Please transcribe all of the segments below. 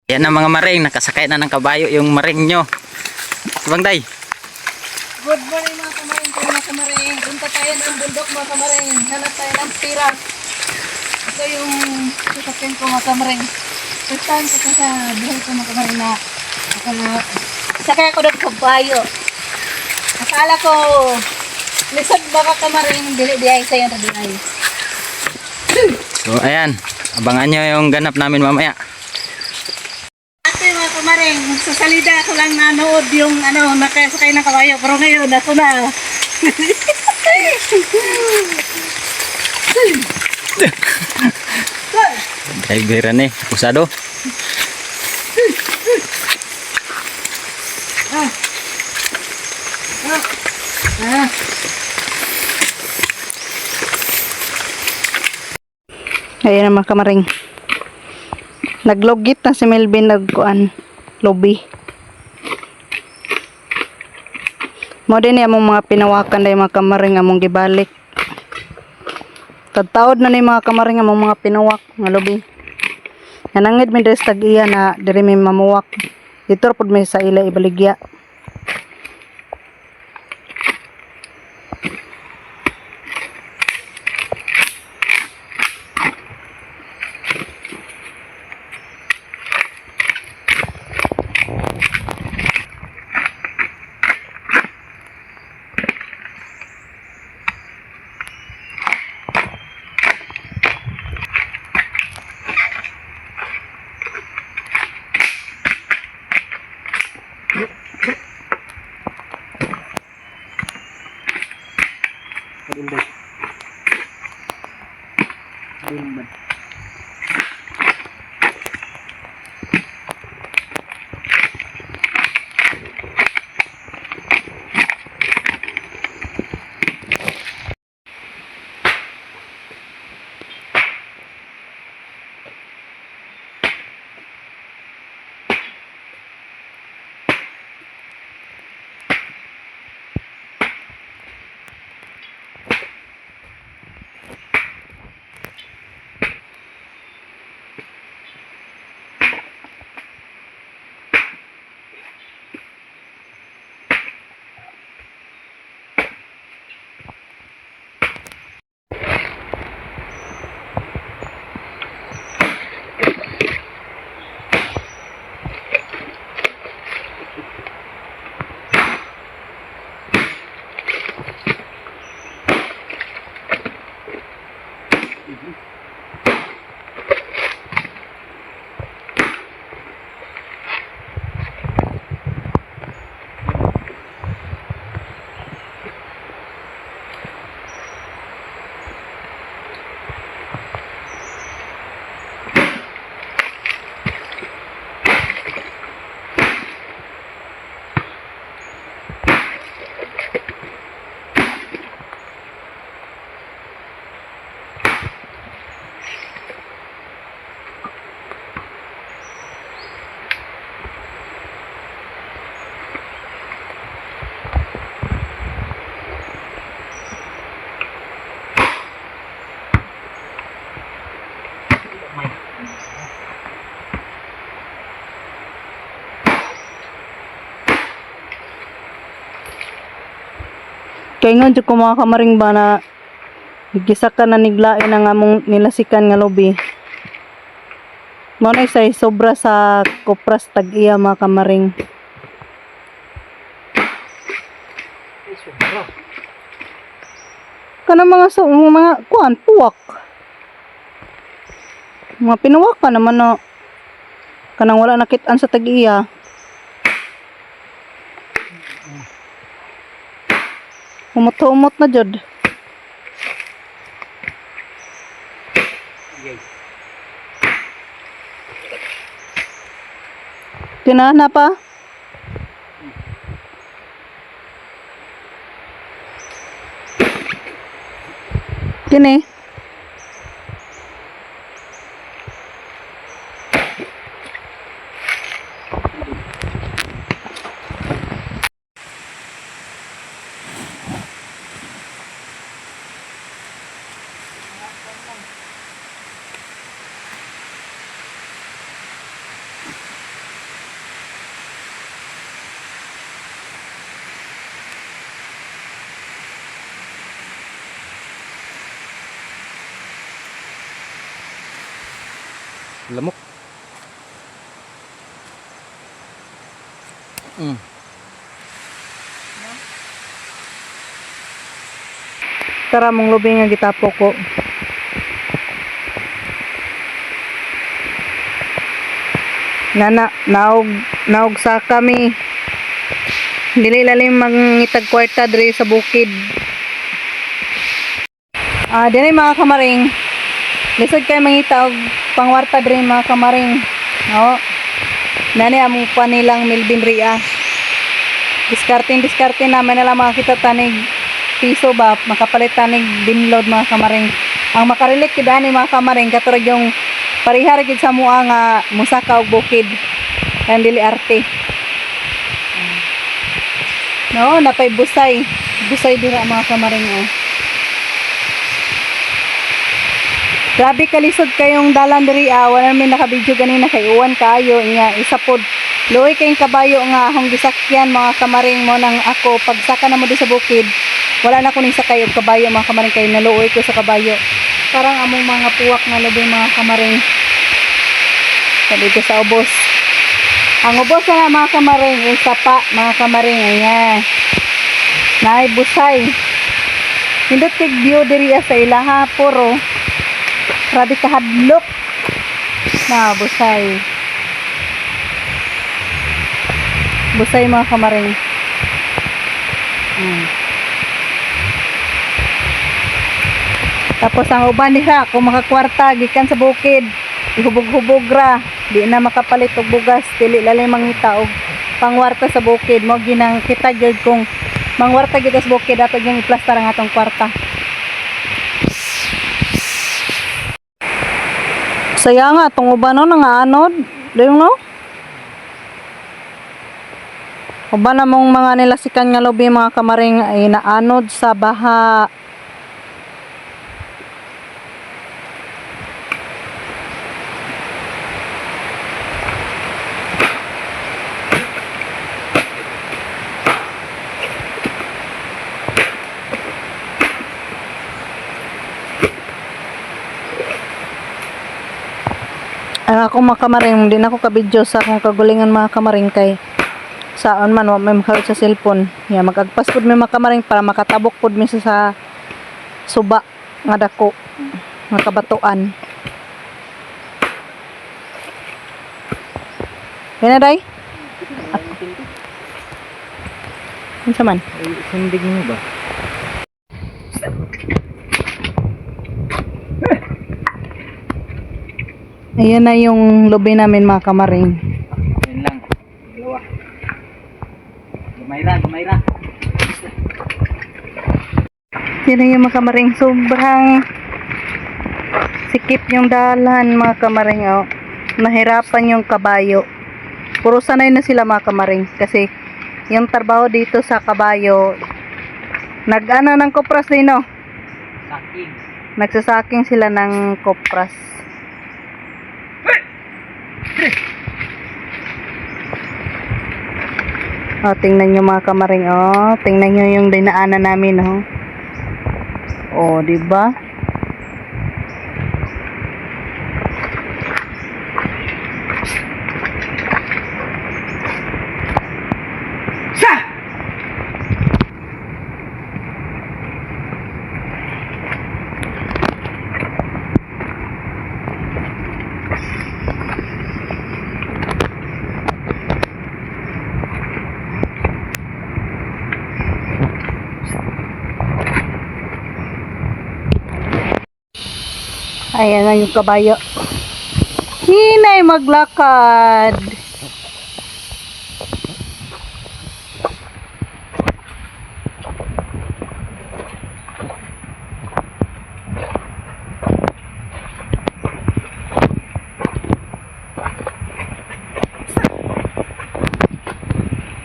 Yan ang mga maring, nakasakay na ng kabayo yung maring nyo. Bang Day? Good morning mga kamaring, punta tayo ng bundok mga kamaring, hanap tayo ng pira. Ito yung sasakyan ko mga kamaring. First time ko sa buhay ko mga kamaring na sakay ako doon kabayo. Akala ko lisod baka kamaring, dili ay sa'yo na dinay. So ayan, abangan nyo yung ganap namin mamaya. Ate mga kamaring, sa salida ako lang nanood yung nakasakay ng kabayo, pero ngayon ako na. Driveran eh, usado. Ayan naman kamaring. Naglogit na si Melvin nagkuan lobby. Mo din among mga pinawakan dai mga kamaring among gibalik. Tagtaod na ni mga kamaring among mga pinawak nga lobby. Nanangid mi dres tag-iya na diri mi mamuwak. Dito pud mi sa ila ibaligya. Kaya nga dyan ko mga kamaring ba na gisa ka na niglain ang among nilasikan nga lobby. Muna isa'y sobra sa kopras tag-iya mga kamaring. Kana mga kuan, puwak. Mga pinuwak ka naman na kanang wala nakitaan sa tag-iya. Umot-umot na jud. Tinana pa? Kini? Lamok. Tara mong lubi nga gitapo ko. Naog sa kami. Dili lalim mangitag kwarta diri sa bukid. Diri mga kamaring. Lisod kay mangita og pangwarta diri mga kamaring. No. Nani among panilang Milvin Ria. Discarding naman nila makakita tanig piso ba makapalit tanig binload mga kamaring. Ang makarelate kid ani mga kamaring katurag yung parihar gid sa mua nga musaka og bukid. Ang dili arte. No, napay busay. Busay dira mga kamaring oh. Grabe kalisod kayong dalan diri wala namin naka-video ganina kay uwan kaayo nya isa pod luoy kayong kabayo nga akong gisakyan mga kamaring mo nang ako pagsaka na mo di sa bukid wala na kuning sakay og kabayo mga kamaring kay naluoy ko sa kabayo parang among mga puwak na lubi mga kamaring dito sa ubos ang ubos na mga kamaring isa pa mga kamaring ayan naay busay hindot kay view diri sa ilaha puro grabe kahadlok na busay mga kamaring tapos ang uban nila kung makakwarta gikan sa bukid ihubog-hubog ra di na makapalit og bugas dili lalim mangita og pangwarta sa bukid mo ginang kita gyud kung mangwarta kita sa bukid ato gyung iplastar ang atong kwarta. Sayang nga, itong uban no, nangaanod. Diyong no? Uban namong mga nilasikan nga lobi mga kamaring ay naanod sa baha. Ako mga kamaring, hindi na ako kabidyo sa akong kagulingan mga kamaring kay saan man wa may makawit sa cellphone. Ya magagpas pud may mga kamaring para makatabok pud mi sa suba nga dako nga kabatuan. Yan day? Unsa man? Sindig mo ba? Ayan na yung lobby namin mga kamaring. Yan lang. Dalawa. Gumayra. Yan na yung mga kamaring. Sobrang sikip yung dalan mga kamaring. Oh. Nahirapan yung kabayo. Puro sanay na sila mga kamaring. Kasi yung trabaho dito sa kabayo, nag-ano ng kopras din no? Saking. Nagsasaking sila ng kopras. Tingnan nyo mga kamaring tingnan nyo yung dinaanan namin di ba? Ayan na yung kabayo. Hinay maglakad.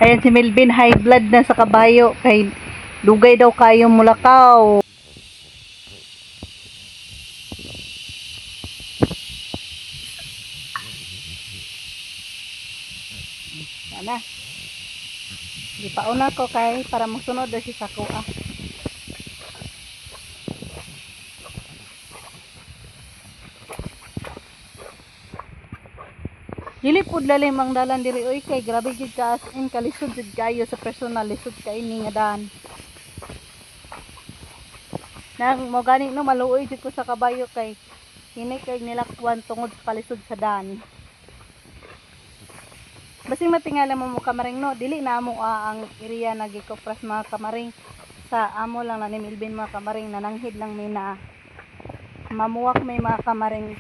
Ayan si Melvin, high blood na sa kabayo. Kay dugay daw kayo mulakaw. Ana. Gipauna ko kay para mosunod si sako Dili pud lalim ang dalan diri oy kay grabe gid ka as in kalisod jud kayo sa personal lisod kay ni nga daan. Nang mo gani no maluoy jud ko sa kabayo kay hini kay nilakwan tungod sa kalisod sa daan. Basing matingala mo mo kamaring no, dili na mo ang area na gikopras mga kamaring sa amo lang na ni Milvin mga kamaring nananghid lang may na mamuwak may mga kamaring.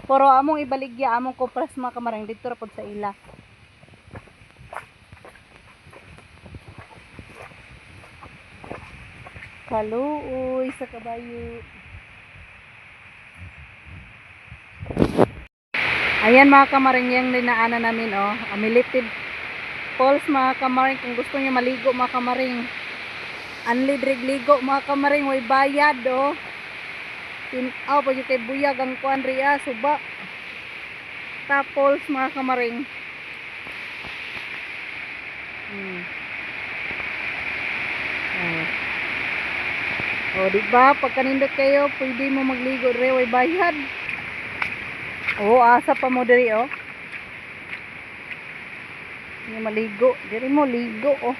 Pero among ibaligya among kopras mga kamaring dito ra pod sa ila. Kaluoy sa kabayo. Ayan mga kamaring yung dinaanan namin oh. Amilitid Falls mga kamaring. Kung gusto niyo maligo mga kamaring. Unlidrig ligo mga kamaring. Way bayad oh. Tinaw pa yung kay buyag ang kuan riya. Suba. Tapos mga kamaring. Oh, diba? Pag kanindot kayo, pwede mo magligo rin. Way bayad. Oh, asa pa mo diri oh. Hindi maligo. Diri mo ligo oh.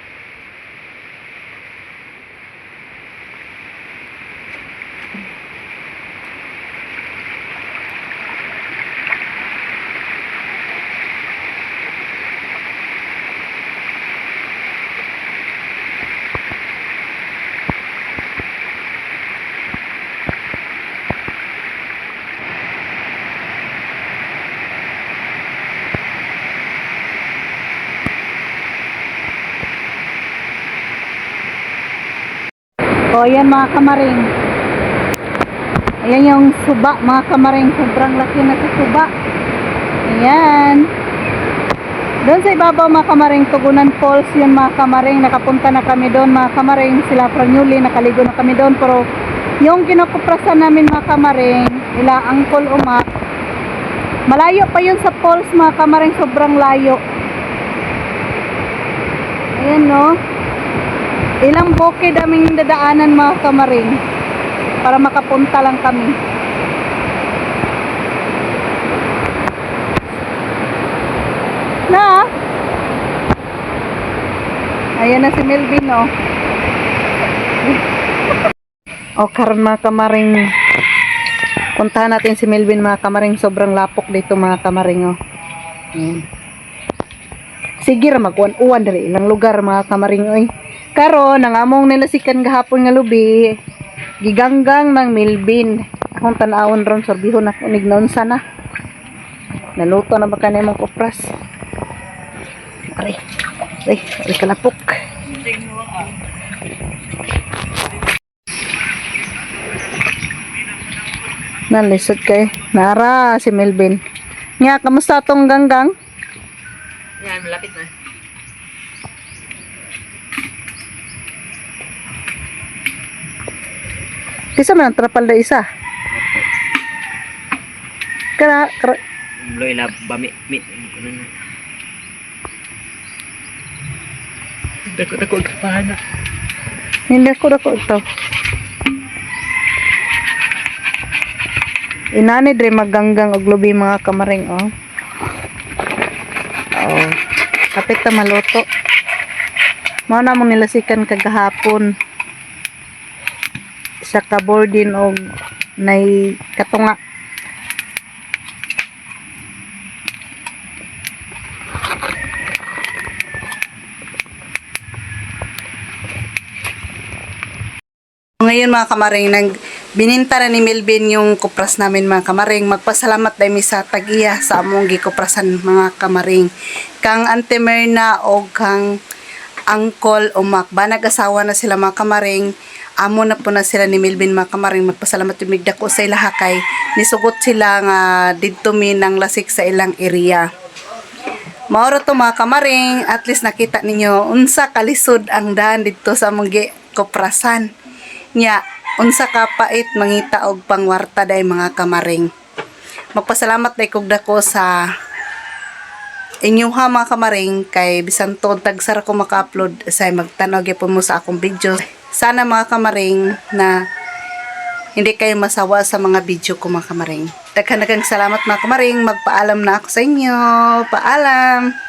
O, ayan mga kamaring. Ayan yung suba mga kamaring. Sobrang laki na sa suba. Ayan. Doon sa ibabaw mga kamaring, Tugunan Falls yun mga kamaring. Nakapunta na kami doon mga kamaring. Sila Franyuli, nakaligo na kami doon. Pero yung kinukuprasan namin mga kamaring, ila Angkol Umak, malayo pa yun sa falls mga kamaring. Sobrang layo. Ayan no. Ilang bukid aming dadaanan mga kamaring para makapunta lang kami. Na ayan na si Melvin oh. O karon mga kamaring, puntahan natin si Melvin mga kamaring. Sobrang lapok dito mga kamaring oh. Sige ra magkuan-uwan diri ilang lugar mga kamaring oy. Karon ang among nilasikan gahapon nga lubi, giganggang ng Milvin. Akong tan-awon ron sorbihon na kunig noon sana. Naluto na ba kanay mong kopras? Aray kalapok. Nalisod kay nara si Melvin. Nga kamusta tong ganggang? Yan, malapit na. Kisa man ang trapal na isa. Kara. Loy la bami mi. Dako kapana. Hindi ko ito. Inani dre magganggang og lubi mga kamaring oh. Oh. Kapit ta maluto. Mao na mong nilasikan kagahapon. Sa kabordin og nay katunga. Ngayon mga kamaring, bininta na ni Melvin yung kupras namin mga kamaring. Magpasalamat dahil mi sa tag-iya sa among gikuprasan mga kamaring. Kang Ante Merna o kang Angkol Umak. Nag-asawa na sila mga kamaring. Amo na po na sila ni Melvin mga kamaring. Magpasalamat yung migdako sa ila hakay. Nisugot sila nga didto mi ng lasik sa ilang area. Mauro to mga kamaring. At least nakita ninyo unsa kalisod ang daan dito sa among gikuprasan. Nya, unsa ka pait mangita og pangwarta day mga kamaring. Magpasalamat day kog dako sa inyuha mga kamaring kay bisan tod tagsara ko maka-upload say magtanaw gyapon mo sa akong video. Sana mga kamaring na hindi kayo masawa sa mga video ko mga kamaring. Daghan salamat mga kamaring. Magpaalam na ako sa inyo. Paalam.